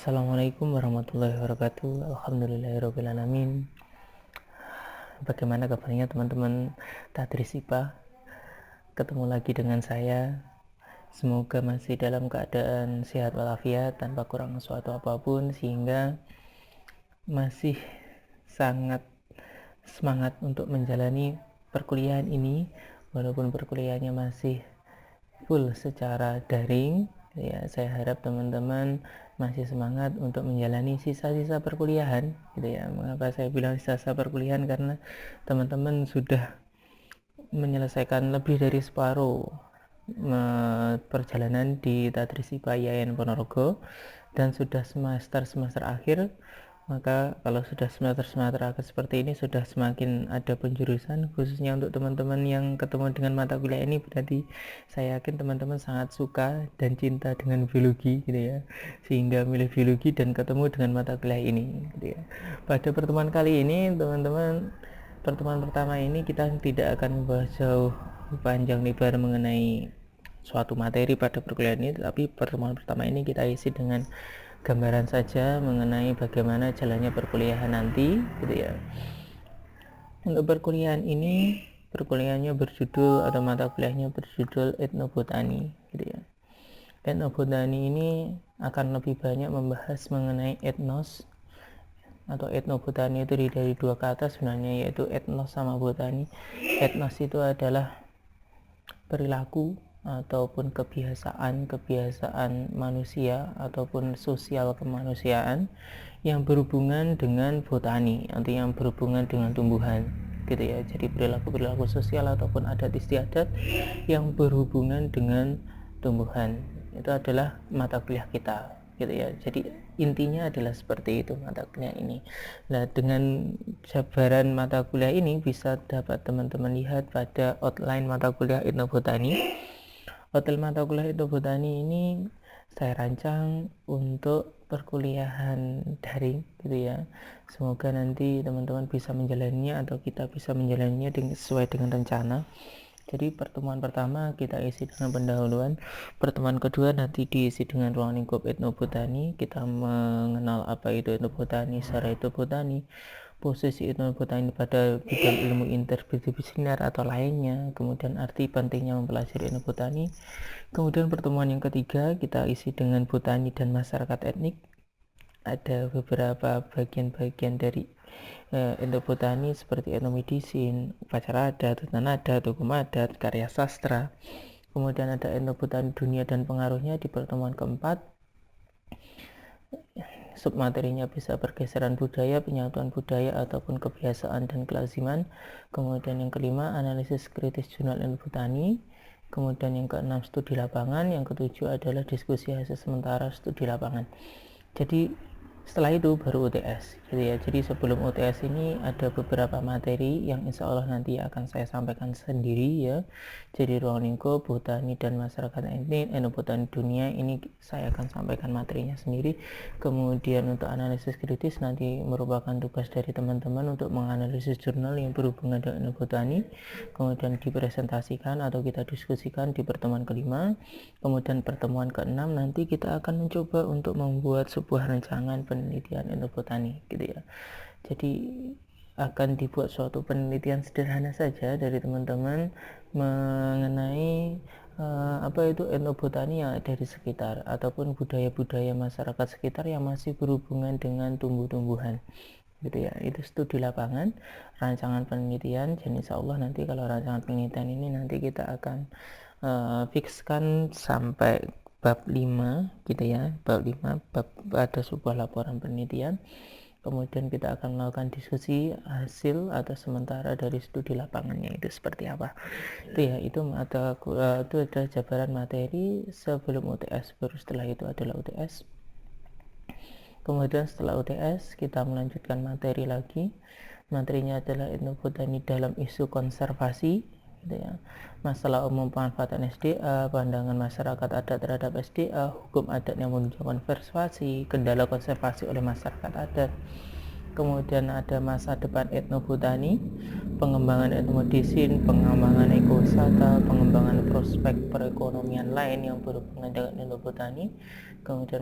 Assalamualaikum warahmatullahi wabarakatuh. Alhamdulillahirabbil alamin. Bagaimana kabarnya teman-teman Tadris IPA? Ketemu lagi dengan saya. Semoga masih dalam keadaan sehat walafiat tanpa kurang suatu apapun, sehingga masih sangat semangat untuk menjalani perkuliahan ini, walaupun perkuliahannya masih full secara daring. Ya, saya harap teman-teman masih semangat untuk menjalani sisa-sisa perkuliahan, gitu ya. Mengapa saya bilang sisa-sisa perkuliahan? Karena teman-teman sudah menyelesaikan lebih dari separuh perjalanan di Tadris IPA IAIN Ponorogo dan sudah semester akhir. Maka kalau sudah semester akhir seperti ini, sudah semakin ada penjurusan, khususnya untuk teman-teman yang ketemu dengan mata kuliah ini, berarti saya yakin teman-teman sangat suka dan cinta dengan biologi, gitu ya, sehingga milih biologi dan ketemu dengan mata kuliah ini, gitu ya. Pada pertemuan kali ini teman-teman, pertemuan pertama ini kita tidak akan membahas jauh panjang lebar mengenai suatu materi pada perkuliahan ini, tapi pertemuan pertama ini kita isi dengan gambaran saja mengenai bagaimana jalannya perkuliahan nanti, gitu ya. Untuk perkuliahan ini, perkuliahannya berjudul atau mata kuliahnya berjudul etnobotani, gitu ya. Etnobotani ini akan lebih banyak membahas mengenai etnos atau etnobotani. Itu dari dua kata sebenarnya, yaitu etnos sama botani. Etnos itu adalah perilaku ataupun kebiasaan manusia ataupun sosial kemanusiaan yang berhubungan dengan botani, artinya yang berhubungan dengan tumbuhan, gitu ya. Jadi perilaku sosial ataupun adat istiadat yang berhubungan dengan tumbuhan, itu adalah mata kuliah kita, gitu ya. Jadi intinya adalah seperti itu mata kuliah ini. Nah, dengan jabaran mata kuliah ini bisa dapat teman-teman lihat pada outline mata kuliah etnobotani. Outline mata kuliah etnobotani ini saya rancang untuk perkuliahan daring, gitu ya. Semoga nanti teman-teman bisa menjalaninya atau kita bisa menjalaninya sesuai dengan rencana. Jadi pertemuan pertama kita isi dengan pendahuluan, pertemuan kedua nanti diisi dengan ruang lingkup etnobotani. Kita mengenal apa itu etnobotani, secara etnobotani, posisi etnobotani pada bidang ilmu interdisipliner atau lainnya, kemudian arti pentingnya mempelajari etnobotani. Kemudian pertemuan yang ketiga kita isi dengan botani dan masyarakat etnik. Ada beberapa bagian-bagian dari etnobotani seperti etnomedisin, upacara adat, hutan adat, hukum adat, karya sastra. Kemudian ada etnobotani dunia dan pengaruhnya di pertemuan keempat. Submaterinya bisa pergeseran budaya, penyatuan budaya ataupun kebiasaan dan kelaziman. Kemudian yang kelima, analisis kritis jurnal etnobotani. Kemudian yang keenam, studi lapangan. Yang ketujuh adalah diskusi hasil sementara studi lapangan. Jadi setelah itu baru UTS, gitu ya. Jadi sebelum UTS ini ada beberapa materi yang insya Allah nanti akan saya sampaikan sendiri, ya. Jadi ruang lingkup, botani dan masyarakat etnik, etnobotani dunia, ini saya akan sampaikan materinya sendiri. Kemudian untuk analisis kritis nanti merupakan tugas dari teman-teman untuk menganalisis jurnal yang berhubungan dengan etnobotani, kemudian dipresentasikan atau kita diskusikan di pertemuan kelima. Kemudian pertemuan keenam nanti kita akan mencoba untuk membuat sebuah rancangan penelitian etnobotani, gitu ya. Jadi akan dibuat suatu penelitian sederhana saja dari teman-teman mengenai apa itu etnobotani yang ada di sekitar ataupun budaya-budaya masyarakat sekitar yang masih berhubungan dengan tumbuh-tumbuhan, gitu ya. Itu studi lapangan, rancangan penelitian. Dan insya Allah nanti kalau rancangan penelitian ini nanti kita akan fikskan sampai bab 5, gitu ya. Bab ada sebuah laporan penelitian. Kemudian kita akan melakukan diskusi hasil atau sementara dari studi lapangannya itu seperti apa. Itu ya, itu ada jabaran materi sebelum UTS. Baru setelah itu adalah UTS. Kemudian setelah UTS kita melanjutkan materi lagi. Materinya adalah etnobotani dalam isu konservasi, gitu ya. Masalah umum pemanfaatan SDA, pandangan masyarakat adat terhadap SDA, hukum adat yang menunjukkan konservasi, kendala konservasi oleh masyarakat adat. kemudian ada masa depan etnobotani, pengembangan etnodesain, pengembangan ekowisata, pengembangan prospek perekonomian lain yang berhubungan dengan etnobotani. Kemudian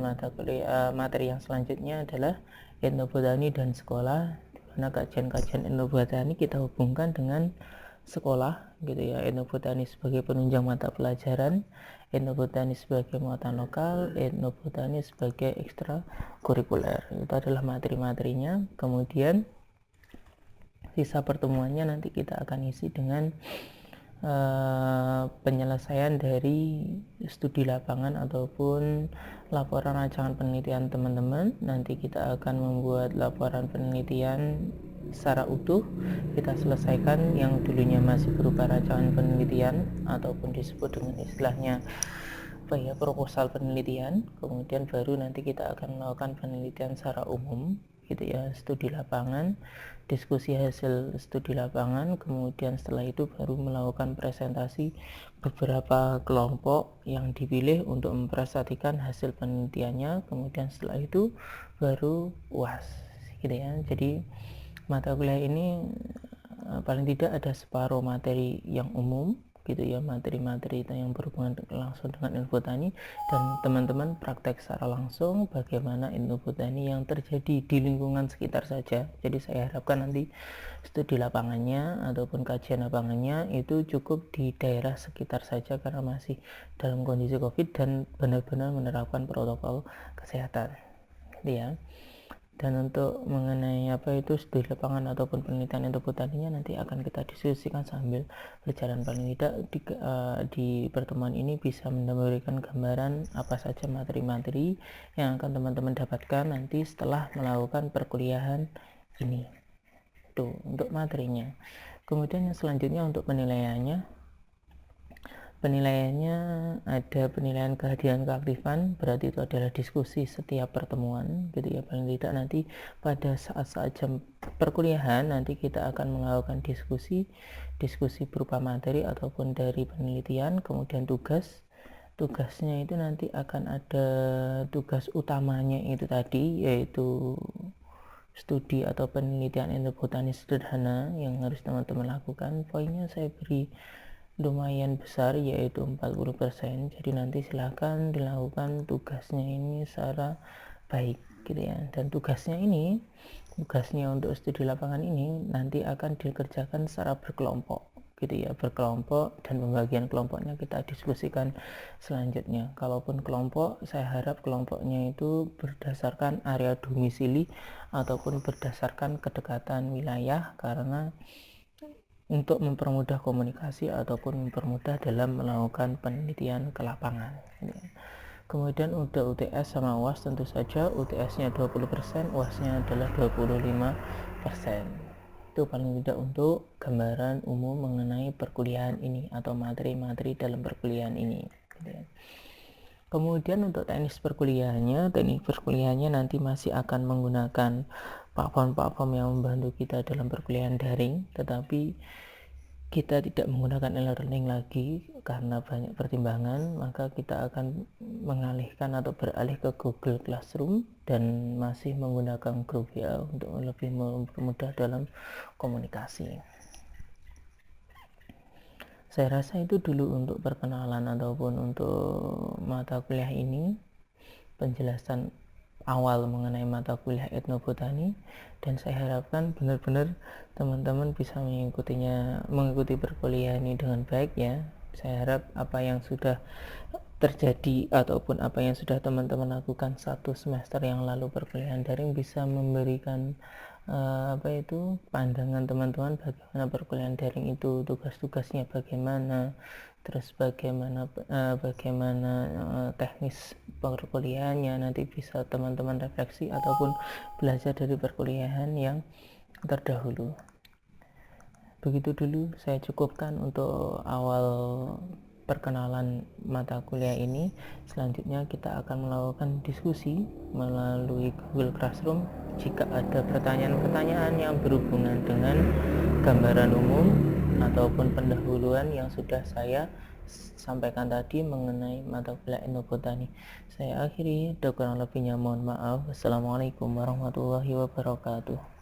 materi yang selanjutnya adalah etnobotani dan sekolah, di mana kajian-kajian etnobotani kita hubungkan dengan sekolah gitu ya. Etnobotani sebagai penunjang mata pelajaran, etnobotani sebagai muatan lokal, etnobotani sebagai ekstrakurikuler. Itu adalah materi-materinya. Kemudian sisa pertemuannya nanti kita akan isi dengan penyelesaian dari studi lapangan ataupun laporan rancangan penelitian teman-teman. Nanti kita akan membuat laporan penelitian secara utuh, kita selesaikan yang dulunya masih berupa rancangan penelitian ataupun disebut dengan istilahnya proposal penelitian. Kemudian baru nanti kita akan melakukan penelitian secara umum gitu ya, studi lapangan, diskusi hasil studi lapangan. Kemudian setelah itu baru melakukan presentasi beberapa kelompok yang dipilih untuk mempresentasikan hasil penelitiannya. Kemudian setelah itu baru UAS gitu ya. Jadi mata kuliah ini paling tidak ada separuh materi yang umum gitu ya, materi-materi yang berhubungan langsung dengan ilmu botani, dan teman-teman praktek secara langsung bagaimana ilmu botani yang terjadi di lingkungan sekitar saja. Jadi saya harapkan nanti studi lapangannya ataupun kajian lapangannya itu cukup di daerah sekitar saja karena masih dalam kondisi COVID dan benar-benar menerapkan protokol kesehatan ya. Dan untuk mengenai studi lapangan ataupun penelitian ilmu botaninya nanti akan kita diskusikan sambil berjalan. Paling tidak di pertemuan ini bisa memberikan gambaran apa saja materi-materi yang akan teman-teman dapatkan nanti setelah melakukan perkuliahan ini. Itu untuk materinya. Kemudian yang selanjutnya untuk penilaiannya ada penilaian kehadiran keaktifan, berarti itu adalah diskusi setiap pertemuan gitu ya. Paling tidak nanti pada saat-saat jam perkuliahan nanti kita akan melakukan diskusi berupa materi ataupun dari penelitian. Kemudian tugasnya itu nanti akan ada tugas utamanya itu tadi, yaitu studi atau penelitian etnobotani sederhana yang harus teman-teman lakukan. Poinnya saya beri lumayan besar, yaitu 40%. Jadi nanti silahkan dilakukan tugasnya ini secara baik gitu ya. Dan tugasnya untuk studi lapangan ini nanti akan dikerjakan secara berkelompok gitu ya, berkelompok, dan pembagian kelompoknya kita diskusikan selanjutnya. Kalaupun kelompok, saya harap kelompoknya itu berdasarkan area domisili ataupun berdasarkan kedekatan wilayah, karena untuk mempermudah komunikasi ataupun mempermudah dalam melakukan penelitian ke lapangan. Kemudian untuk UTS sama UAS tentu saja UTS-nya 20%, UAS-nya adalah 25%. Itu paling tidak untuk gambaran umum mengenai perkuliahan ini atau materi-materi dalam perkuliahan ini. Kemudian untuk teknik perkuliahannya nanti masih akan menggunakan platform-platform yang membantu kita dalam perkuliahan daring, tetapi kita tidak menggunakan e-learning lagi karena banyak pertimbangan, maka kita akan mengalihkan atau beralih ke Google Classroom dan masih menggunakan grup ya untuk lebih mempermudah dalam komunikasi. Saya rasa itu dulu untuk perkenalan ataupun untuk mata kuliah ini, penjelasan awal mengenai mata kuliah etnobotani, dan saya harapkan benar-benar teman-teman bisa mengikuti perkuliahan ini dengan baik ya. Saya harap apa yang sudah terjadi ataupun apa yang sudah teman-teman lakukan 1 semester yang lalu perkuliahan daring bisa memberikan pandangan teman-teman bagaimana perkuliahan daring itu, tugas-tugasnya bagaimana, terus bagaimana teknis perkuliahannya. Nanti bisa teman-teman refleksi ataupun belajar dari perkuliahan yang terdahulu. Begitu dulu saya cukupkan untuk awal perkenalan mata kuliah ini. Selanjutnya kita akan melakukan diskusi melalui Google Classroom. Jika ada pertanyaan-pertanyaan yang berhubungan dengan gambaran umum ataupun pendahuluan yang sudah saya sampaikan tadi mengenai mata kuliah etnobotani, saya akhiri. Kurang lebihnya mohon maaf. Wassalamualaikum warahmatullahi wabarakatuh.